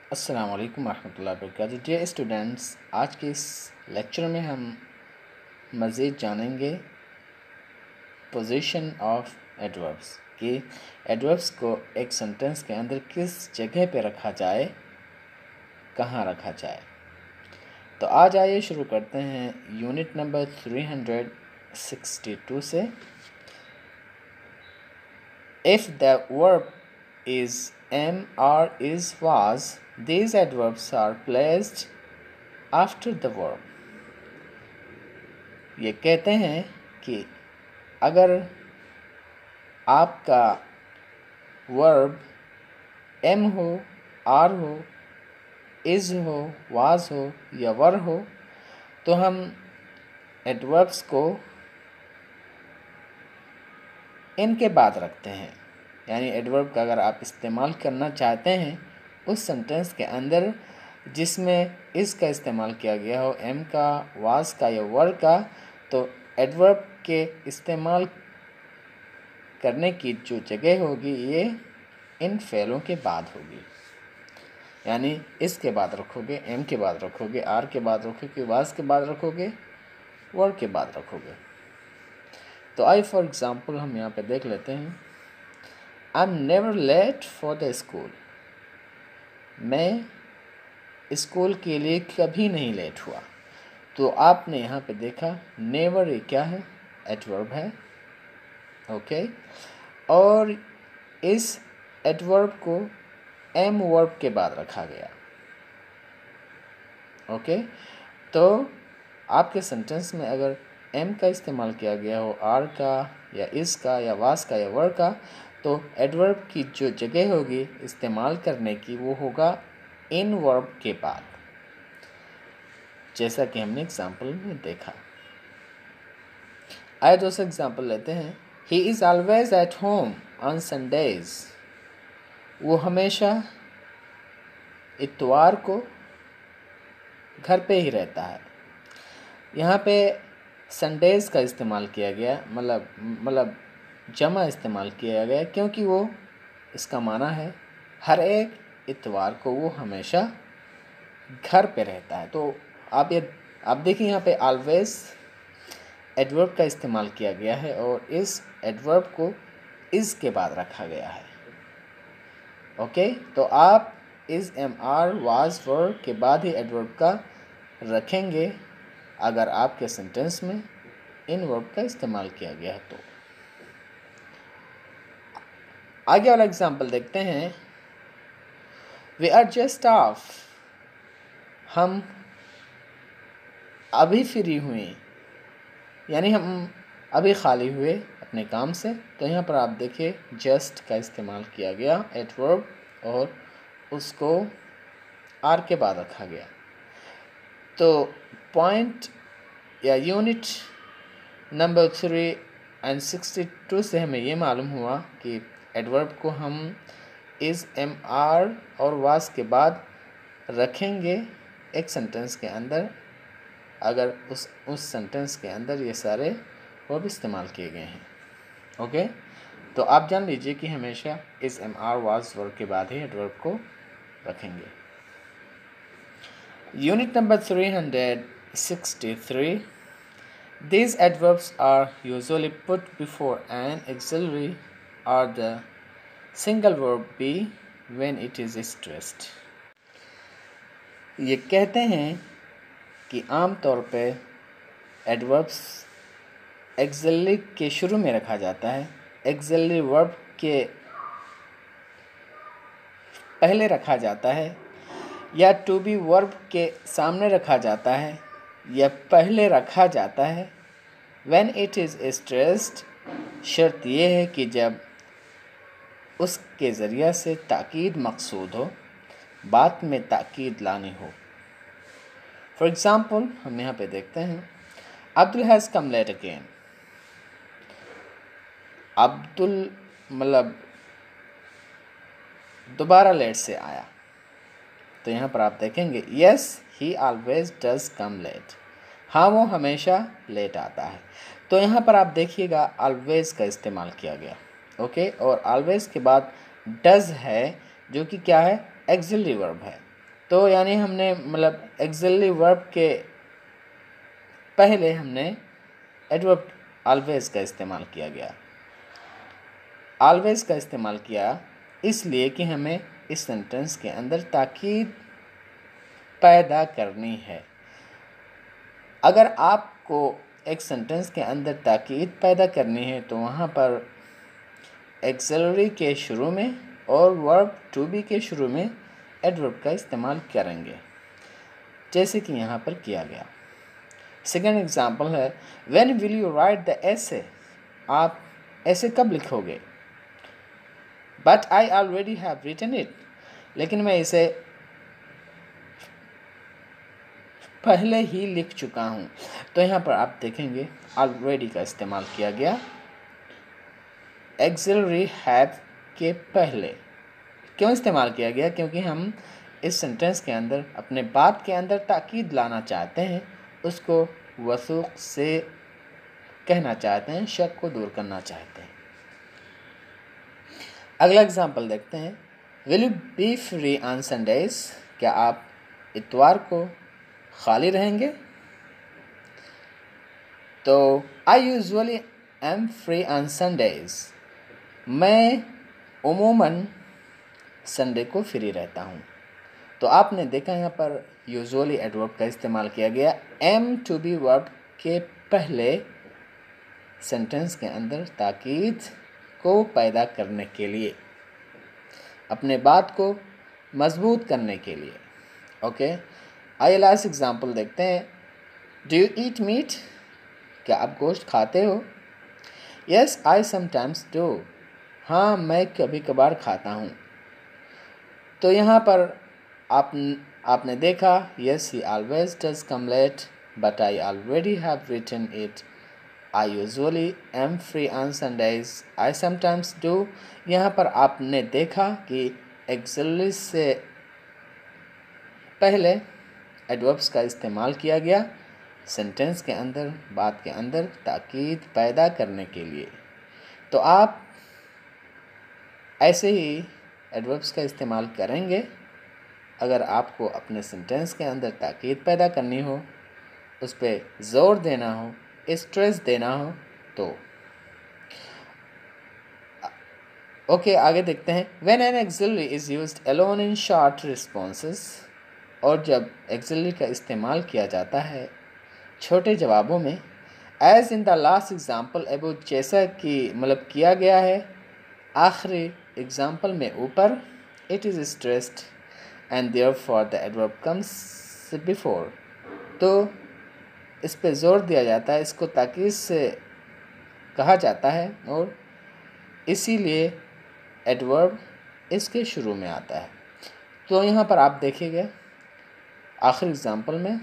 अस्सलाम वालेकुम रहमतुल्लाहि व बरकातुहू। डियर स्टूडेंट्स, आज के इस लेक्चर में हम मज़ीद जानेंगे पोजीशन ऑफ एडवर्ब्स कि एडवर्ब्स को एक सेंटेंस के अंदर किस जगह पे रखा जाए, कहाँ रखा जाए। तो आज आइए शुरू करते हैं यूनिट नंबर 362 से। If the verb is, am, are, is, was, these adverbs are placed after the verb। ये कहते हैं कि अगर आपका वर्ब am हो, are हो, is हो, was हो या were हो तो हम एडवर्ब्स को इनके बाद रखते हैं। यानी एडवर्ब का अगर आप इस्तेमाल करना चाहते हैं उस सेंटेंस के अंदर जिसमें इस का इस्तेमाल किया गया हो, एम का, वाज का या वर का, तो एडवर्ब के इस्तेमाल करने की जो जगह होगी ये इन फेलों के बाद होगी। यानी इस के बाद रखोगे, एम के बाद रखोगे, आर के बाद रखोगे, वाज के बाद रखोगे, वर के बाद रखोगे। तो आई फॉर एग्ज़ाम्पल हम यहाँ पे देख लेते हैं। I am never late for the school. मैं स्कूल के लिए कभी नहीं लेट हुआ। तो आपने यहाँ पे देखा नेवर ये क्या है, एडवर्ब है, ओके। और इस एडवर्ब को एम वर्ब के बाद रखा गया, ओके। तो आपके सेंटेंस में अगर एम का इस्तेमाल किया गया हो, आर का या इस का या वास का या वर का, तो एडवर्ब की जो जगह होगी इस्तेमाल करने की वो होगा इन वर्ब के बाद, जैसा कि हमने एग्जाम्पल में देखा। आइए दूसरा एग्जाम्पल लेते हैं। He is always at home on Sundays. वो हमेशा इतवार को घर पे ही रहता है। यहाँ पे संडेज़ का इस्तेमाल किया गया, मतलब जमा इस्तेमाल किया गया, क्योंकि वो इसका माना है हर एक इतवार को वो हमेशा घर पे रहता है। तो आप देखिए यहाँ पे ऑलवेज एडवर्ब का इस्तेमाल किया गया है और इस एडवर्ब को इस के बाद रखा गया है, ओके। तो आप इस एम, आर, वाज, वर के बाद ही एडवर्ब का रखेंगे अगर आपके सेंटेंस में इन वर्ब का इस्तेमाल किया गया है। तो आगे वाला एग्जाम्पल देखते हैं। We are just off. हम अभी फ्री हुए, यानी हम अभी खाली हुए अपने काम से। तो यहाँ पर आप देखिए जस्ट का इस्तेमाल किया गया एडवर्ब और उसको आर के बाद रखा गया। तो पॉइंट या यूनिट नंबर 362 से हमें ये मालूम हुआ कि एडवर्ब को हम इस, एम, आर और वाज के बाद रखेंगे एक सेंटेंस के अंदर अगर उस सेंटेंस के अंदर ये सारे वर्ब इस्तेमाल किए गए हैं, ओके। तो आप जान लीजिए कि हमेशा इस, एम, आर, वाज, वर्ब के बाद ही एडवर्ब को रखेंगे। Unit number 363। These adverbs are usually put before an auxiliary or the single verb be when it is stressed। ये कहते हैं कि आम तौर पे एडवर्ब्स auxiliary के शुरू में रखा जाता है, auxiliary verb के पहले रखा जाता है, या to be verb के सामने रखा जाता है या पहले रखा जाता है। When it is stressed, शर्त यह है कि जब उसके ज़रिया से ताकीद मकसूद हो, बात में ताकीद लानी हो। फॉर एग्ज़ाम्पल हम यहाँ पे देखते हैं Abdul has come late again. Abdul मतलब दोबारा लेट से आया। तो यहाँ पर आप देखेंगे yes he always does come late. हाँ, वो हमेशा लेट आता है। तो यहाँ पर आप देखिएगा ऑलवेज का इस्तेमाल किया गया, ओके। और ऑलवेज के बाद डज है जो कि क्या है, ऑक्सिलरी वर्ब है। तो यानी हमने मतलब एक्सिलरी वर्ब के पहले हमने एडवर्ब ऑलवेज का इस्तेमाल किया गया। ऑलवेज का इस्तेमाल किया इसलिए कि हमें इस सेंटेंस के अंदर ताकीद पैदा करनी है। अगर आपको एक सेंटेंस के अंदर ताकीद पैदा करनी है तो वहाँ पर एक्सिलरी के शुरू में और वर्ब टू बी के शुरू में एडवर्ब का इस्तेमाल करेंगे, जैसे कि यहाँ पर किया गया। सेकेंड एग्जाम्पल है when will you write the essay, आप ऐसे कब लिखोगे। But I already have written it, लेकिन मैं इसे पहले ही लिख चुका हूँ। तो यहाँ पर आप देखेंगे ऑलरेडी का इस्तेमाल किया गया एक्सिलरी हैव के पहले। क्यों इस्तेमाल किया गया? क्योंकि हम इस सेंटेंस के अंदर अपने बात के अंदर ताकीद लाना चाहते हैं, उसको वसूख से कहना चाहते हैं, शक को दूर करना चाहते हैं। अगला एग्जाम्पल देखते हैं will you be free on Sundays, क्या आप इतवार को खाली रहेंगे। तो I usually am free on Sundays, मैं उमूमन संडे को फ्री रहता हूँ। तो आपने देखा यहाँ पर यूजुअली एडवर्ब का इस्तेमाल किया गया एम टू बी वर्ब के पहले सेंटेंस के अंदर ताकीद को पैदा करने के लिए, अपने बात को मजबूत करने के लिए। ओके, आइए लास्ट एग्जाम्पल देखते हैं। डू यू ईट मीट, क्या आप गोश्त खाते हो। यस आई समटाइम्स डू, हाँ मैं कभी कभार खाता हूँ। तो यहाँ पर आपने देखा yes he always does come late but I already have written it, I usually am free on Sundays, I sometimes do. यहाँ पर आपने देखा कि एक्सिलरी से पहले एडवर्ब्स का इस्तेमाल किया गया सेंटेंस के अंदर, बात के अंदर ताकीद पैदा करने के लिए। तो आप ऐसे ही एडवर्ब्स का इस्तेमाल करेंगे अगर आपको अपने सेंटेंस के अंदर ताकीद पैदा करनी हो, उस पर ज़ोर देना हो, स्ट्रेस देना हो तो। ओके, आगे देखते हैं when an axillary is used alone in short responses, और जब एक्सिलरी का इस्तेमाल किया जाता है छोटे जवाबों में, as in the last example above, जैसा कि मतलब किया गया है आखिरी एग्जाम्पल में ऊपर, it is stressed and therefore the adverb comes before. तो इस पे जोर दिया जाता है, इसको ताकीद से कहा जाता है और इसीलिए एडवर्ब इसके शुरू में आता है। तो यहाँ पर आप देखिएगा आखिरी एग्जाम्पल में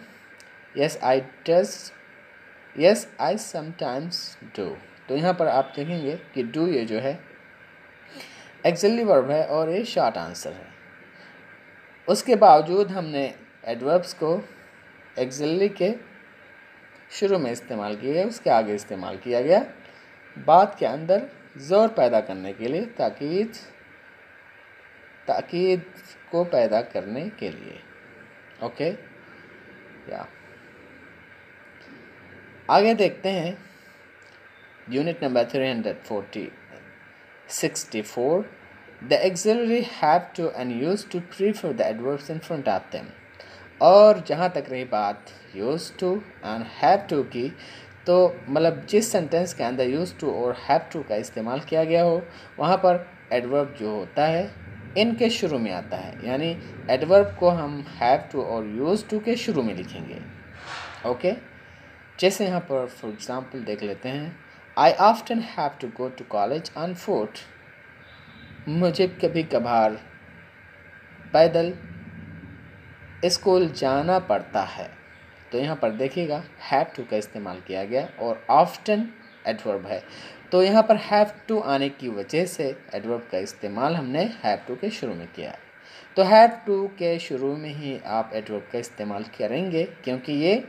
yes I does, yes I sometimes do. तो यहाँ पर आप देखेंगे कि डू ये जो है एक्सिलरी वर्ब है और ये शॉर्ट आंसर है। उसके बावजूद हमने एडवर्ब्स को एक्सिलरी के शुरू में इस्तेमाल किया गया, उसके आगे इस्तेमाल किया गया बात के अंदर ज़ोर पैदा करने के लिए, ताकीद को पैदा करने के लिए। ओके, या आगे देखते हैं unit number 364 the auxiliary have to and use to prefer the adverbs in front of them. और जहाँ तक रही बात use to and have to की, तो मतलब जिस सेंटेंस के अंदर यूज टू और हैव टू का इस्तेमाल किया गया हो वहाँ पर एडवर्ब जो होता है इनके शुरू में आता है, यानी एडवर्ब को हम हैव टू और यूज टू के शुरू में लिखेंगे। ओके, जैसे यहाँ पर फॉर एग्जांपल देख लेते हैं I often have to go to college on foot, मुझे कभी कभार पैदल स्कूल जाना पड़ता है। तो यहाँ पर देखिएगा हैव टू का इस्तेमाल किया गया और ऑफ्टन एडवर्ब है, तो यहाँ पर हैव टू आने की वजह से एडवर्ब का इस्तेमाल हमने हैव टू के शुरू में किया है। तो हैव टू के शुरू में ही आप एडवर्ब का इस्तेमाल करेंगे क्योंकि ये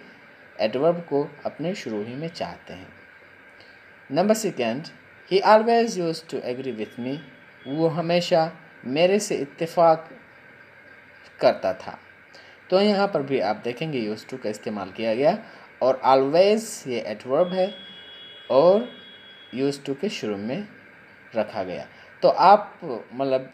एडवर्ब को अपने शुरू ही में चाहते हैं। Number second, he always used to agree with me, वो हमेशा मेरे से इत्तेफाक करता था। तो यहाँ पर भी आप देखेंगे यूज्ड टू का इस्तेमाल किया गया और ऑलवेज ये एडवर्ब है और यूज्ड टू के शुरू में रखा गया। तो आप मतलब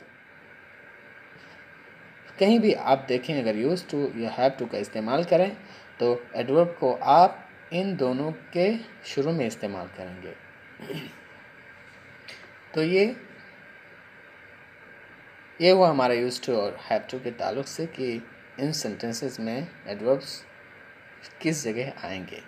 कहीं भी आप देखें अगर यूज्ड टू या हैव टू का इस्तेमाल करें तो एडवर्ब को आप इन दोनों के शुरू में इस्तेमाल करेंगे। तो ये हुआ हमारा यूज्ड टू और हैव टू के ताल्लुक से कि इन सेंटेंसेस में एडवर्ब्स किस जगह आएंगे।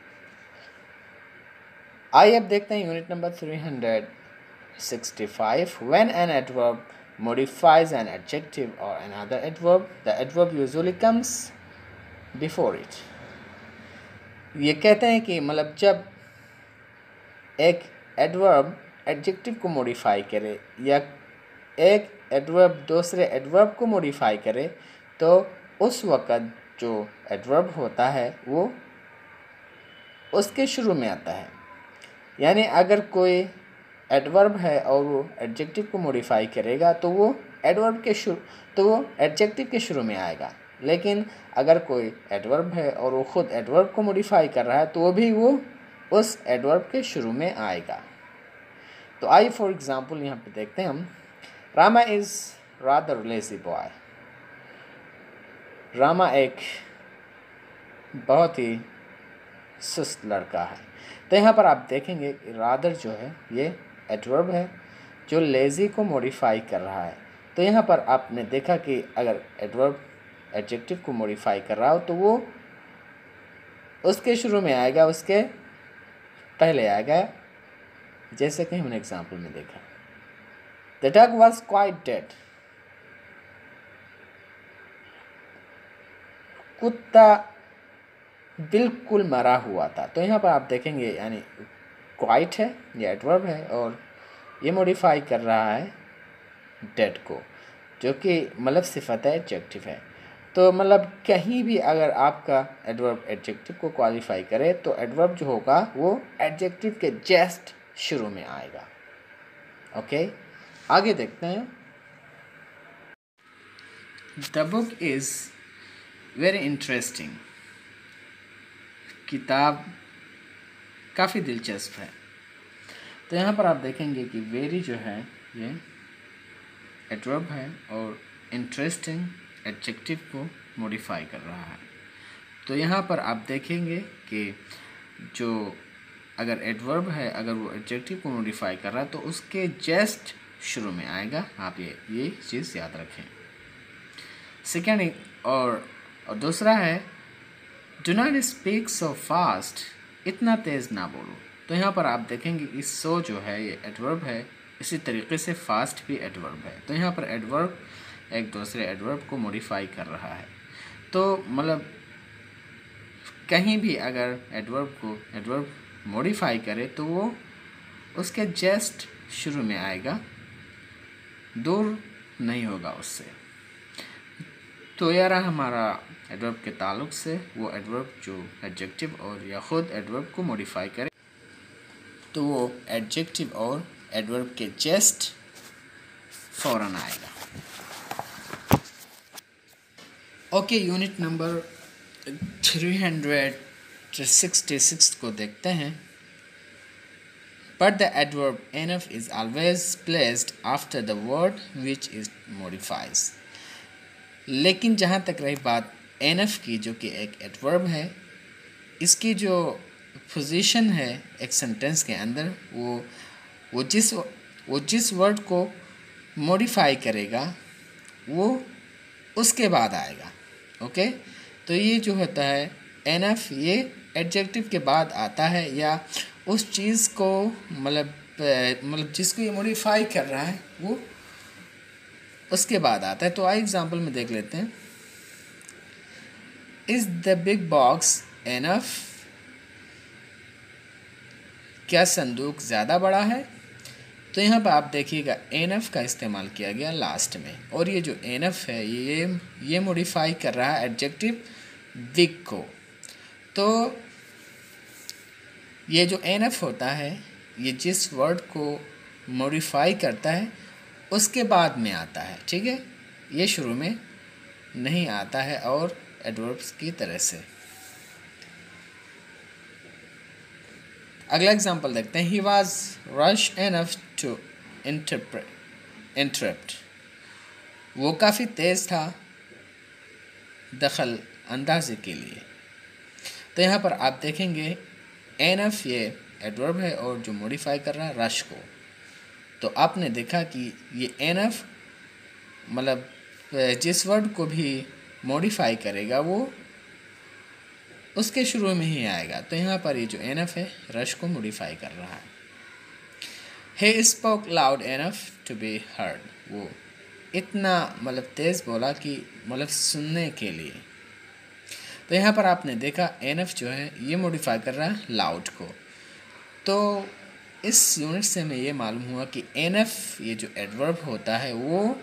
आइए अब देखते हैं unit number 365। When an adverb modifies an adjective or another adverb, the adverb usually comes before it. ये कहते हैं कि मतलब जब एक एडवर्ब एडजेक्टिव को मॉडिफाई करे या एक एडवर्ब दूसरे एडवर्ब को मॉडिफाई करे तो उस वक़्त जो एडवर्ब होता है वो उसके शुरू में आता है। यानी अगर कोई एडवर्ब है और वो एडजेक्टिव को मॉडिफाई करेगा तो वो एडजेक्टिव के शुरू में आएगा। लेकिन अगर कोई एडवर्ब है और वो खुद एडवर्ब को मॉडिफाई कर रहा है तो वो उस एडवर्ब के शुरू में आएगा। तो आइए फॉर एग्जांपल यहाँ पे देखते हैं हम। Rama is rather lazy boy. Rama एक बहुत ही सुस्त लड़का है। तो यहाँ पर आप देखेंगे कि रादर जो है ये एडवर्ब है जो लेज़ी को मॉडिफाई कर रहा है। तो यहाँ पर आपने देखा कि अगर एडवर्ब एडजेक्टिव को मॉडिफाई कर रहा हो तो वो उसके शुरू में आएगा, उसके पहले आएगा, जैसे कि हमने एग्जाम्पल में देखा। The dog was quite dead. कुत्ता बिल्कुल मरा हुआ था। तो यहाँ पर आप देखेंगे यानी क्वाइट है, ये एडवर्ब है और ये मॉडिफाई कर रहा है डेड को, जो कि मतलब सिफत है, एडजेक्टिव है। तो मतलब कहीं भी अगर आपका एडवर्ब एडजेक्टिव को क्वालिफाई करे तो एडवर्ब जो होगा वो एडजेक्टिव के जस्ट शुरू में आएगा। ओके, आगे देखते हैं। The book is very interesting. किताब काफ़ी दिलचस्प है। तो यहाँ पर आप देखेंगे कि वेरी जो है ये एडवर्ब है और इंटरेस्टिंग एडजेक्टिव को मॉडिफाई कर रहा है। तो यहाँ पर आप देखेंगे कि जो अगर एडवर्ब है अगर वो एडजेक्टिव को मॉडिफाई कर रहा है तो उसके जस्ट शुरू में आएगा। आप ये चीज़ याद रखें। सेकेंड और दूसरा है do not speak so fast. इतना तेज़ ना बोलो। तो यहाँ पर आप देखेंगे कि सो जो है ये एडवर्ब है, इसी तरीके से फास्ट भी एडवर्ब है। तो यहाँ पर एडवर्ब एक दूसरे एडवर्ब को मॉडिफाई कर रहा है। तो मतलब कहीं भी अगर एडवर्ब मॉडिफाई करे तो वो उसके जस्ट शुरू में आएगा, दूर नहीं होगा उससे। तो यह रहा हमारा एडवर्ब के ताल्लुक से वो एडवर्ब जो एडजेक्टिव और या ख़ुद एडवर्ब को मॉडिफाई करे तो वो एडजेक्टिव और एडवर्ब के जस्ट फ़ौरन आएगा। ओके, यूनिट नंबर 366 को देखते हैं। But the adverb enough is always placed after the word which it modifies. लेकिन जहाँ तक रही बात enough की, जो कि एक एडवर्ब है, इसकी जो पोजीशन है एक सेंटेंस के अंदर वो जिस वर्ड को मॉडिफाई करेगा वो उसके बाद आएगा। ओके, तो ये जो होता है enough ये एडजेक्टिव के बाद आता है या उस चीज़ को मतलब जिसको ये मॉडिफाई कर रहा है वो उसके बाद आता है। तो आइए एग्जांपल में देख लेते हैं। Is the big box enough. क्या संदूक ज़्यादा बड़ा है? तो यहाँ पर आप देखिएगा एनफ का इस्तेमाल किया गया लास्ट में, और ये जो एनफ है ये मॉडिफाई कर रहा है एडजेक्टिव बिग को। तो ये जो एनफ होता है ये जिस वर्ड को मॉडिफाई करता है उसके बाद में आता है। ठीक है, ये शुरू में नहीं आता है और एडवर्ब्स की तरह से। अगला एग्जांपल देखते हैं। He was rash enough to interrupt. वो काफ़ी तेज़ था दखल अंदाजी के लिए। तो यहाँ पर आप देखेंगे एनफ ये एडवर्ब है और जो मॉडिफाई कर रहा है रश को। तो आपने देखा कि ये एनफ मतलब जिस वर्ड को भी मॉडिफाई करेगा वो उसके शुरू में ही आएगा। तो यहाँ पर ये जो एनफ है रश को मॉडिफाई कर रहा है। he spoke loud enough to be heard। वो इतना मतलब तेज़ बोला कि मतलब सुनने के लिए। तो यहाँ पर आपने देखा एनफ जो है ये मॉडिफाई कर रहा है लाउड को। तो इस यूनिट से हमें ये मालूम हुआ कि एनफ ये जो एडवर्ब होता है वो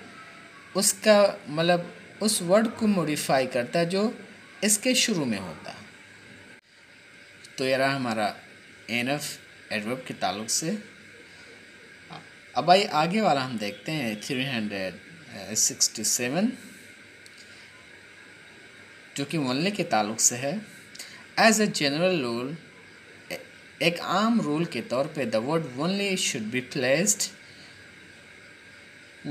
उसका मतलब उस वर्ड को मॉडिफाई करता है जो इसके शुरू में होता है। तो ये रहा हमारा एनफ एडवर्ब के ताल्लुक से। अब आइए आगे वाला हम देखते हैं 367 जो कि ओनली के ताल्लुक से है। एज ए जनरल रूल, एक आम रूल के तौर पे the word only should be placed.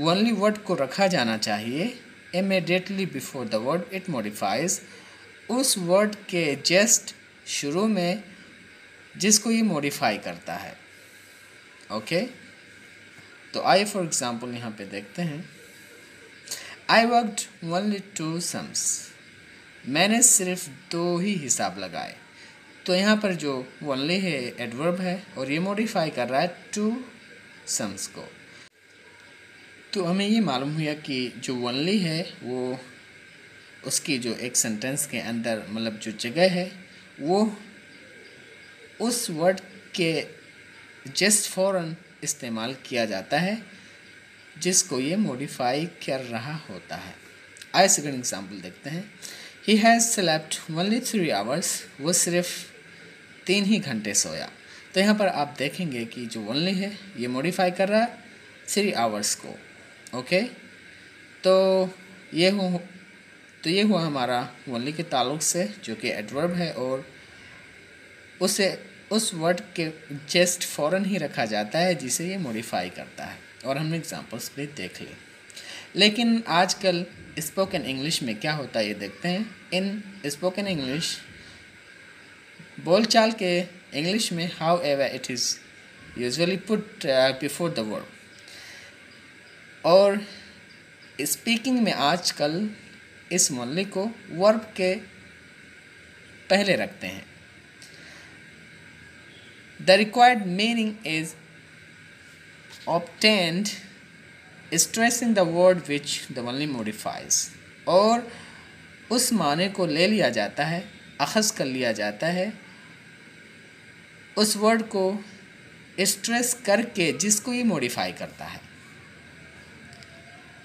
Only word को रखा जाना चाहिए immediately before the word it modifies. उस वर्ड के जस्ट शुरू में जिसको ये मॉडिफाई करता है। ओके तो आइए फॉर एग्जांपल यहाँ पे देखते हैं। I worked only 2 sums. मैंने सिर्फ 2 ही हिसाब लगाए। तो यहाँ पर जो ओनली है एडवर्ब है और ये मॉडिफाई कर रहा है 2 सम्स को। तो हमें ये मालूम हुआ कि जो ओनली है वो उसकी जो एक सेंटेंस के अंदर मतलब जो जगह है वो उस वर्ड के जस्ट फौरन इस्तेमाल किया जाता है जिसको ये मॉडिफाई कर रहा होता है। आइए सेकंड एग्जांपल देखते हैं। He has slept only 3 hours. वो सिर्फ 3 ही घंटे सोया। तो यहाँ पर आप देखेंगे कि जो ओनली है ये मॉडिफाई कर रहा है 3 आवर्स को। ओके तो ये हुआ हमारा ओनली के ताल्लुक से जो कि एडवर्ब है और उसे उस वर्ड के जस्ट फौरन ही रखा जाता है जिसे ये मॉडिफाई करता है। और हमने एग्जांपल्स भी देख लिए। लेकिन आजकल स्पोकन इंग्लिश में क्या होता है ये देखते हैं। इन स्पोकन इंग्लिश बोलचाल के इंग्लिश में how ever it is usually put before the verb. और स्पीकिंग में आजकल इस ओनली को वर्ब के पहले रखते हैं। The required meaning is obtained stressing the word which the only modifies। और उस माने को ले लिया जाता है, अख़ज़ कर लिया जाता है उस वर्ड को स्ट्रेस करके जिसको ये मॉडिफाई करता है।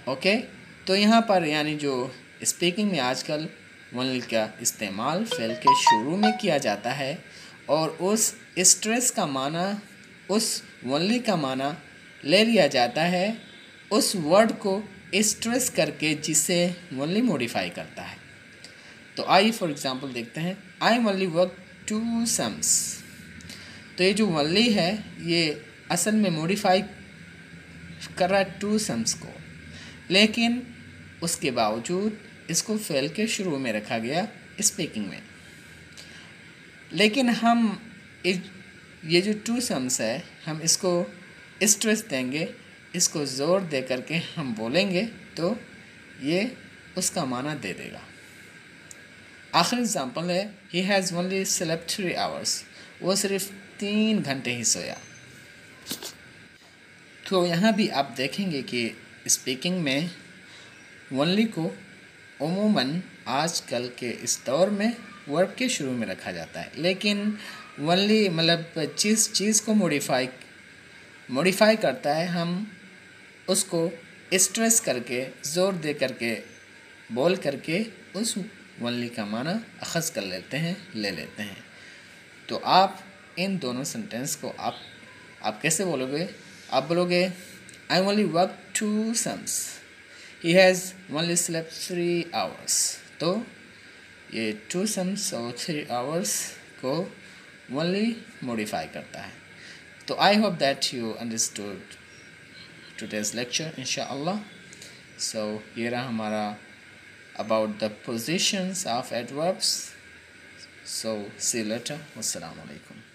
ओके तो यहाँ पर यानी जो स्पीकिंग में आजकल ओनली का इस्तेमाल फ़ेल के शुरू में किया जाता है और उस स्ट्रेस का माना उस ओनली का माना ले लिया जाता है उस वर्ड को स्ट्रेस करके जिसे ओनली मॉडिफाई करता है। तो आइए फॉर एग्जांपल देखते हैं। I only work 2 sums. तो ये जो ओनली है ये असल में मॉडिफाई कर रहा है 2 सम्स को, लेकिन उसके बावजूद इसको फेल के शुरू में रखा गया स्पीकिंग में। लेकिन हम ये जो 2 सम्स है हम इसको स्ट्रेस देंगे, इसको ज़ोर दे करके हम बोलेंगे तो ये उसका माना दे देगा। आखिरी एग्जांपल है he has only slept 3 hours. वो सिर्फ 3 घंटे ही सोया। तो यहाँ भी आप देखेंगे कि स्पीकिंग में ओनली को उमूमन आजकल के इस दौर में वर्ब के शुरू में रखा जाता है। लेकिन ओनली मतलब जिस चीज़ को मॉडिफाई करता है हम उसको स्ट्रेस करके ज़ोर दे करके बोल करके उस ओनली का माना अख़ज़ कर लेते हैं, ले लेते हैं। तो आप इन दोनों सेंटेंस को आप कैसे बोलोगे? आप बोलोगे I only work 2 sums. He has only slept 3 hours. तो ये 2 सम्स और 3 आवर्स को ओनली मॉडिफाई करता है। तो I hope that you understood today's lecture इंशाअल्लाह। सो ये रहा हमारा about the positions of adverbs. So see you later. अस्सलाम वालेकुम।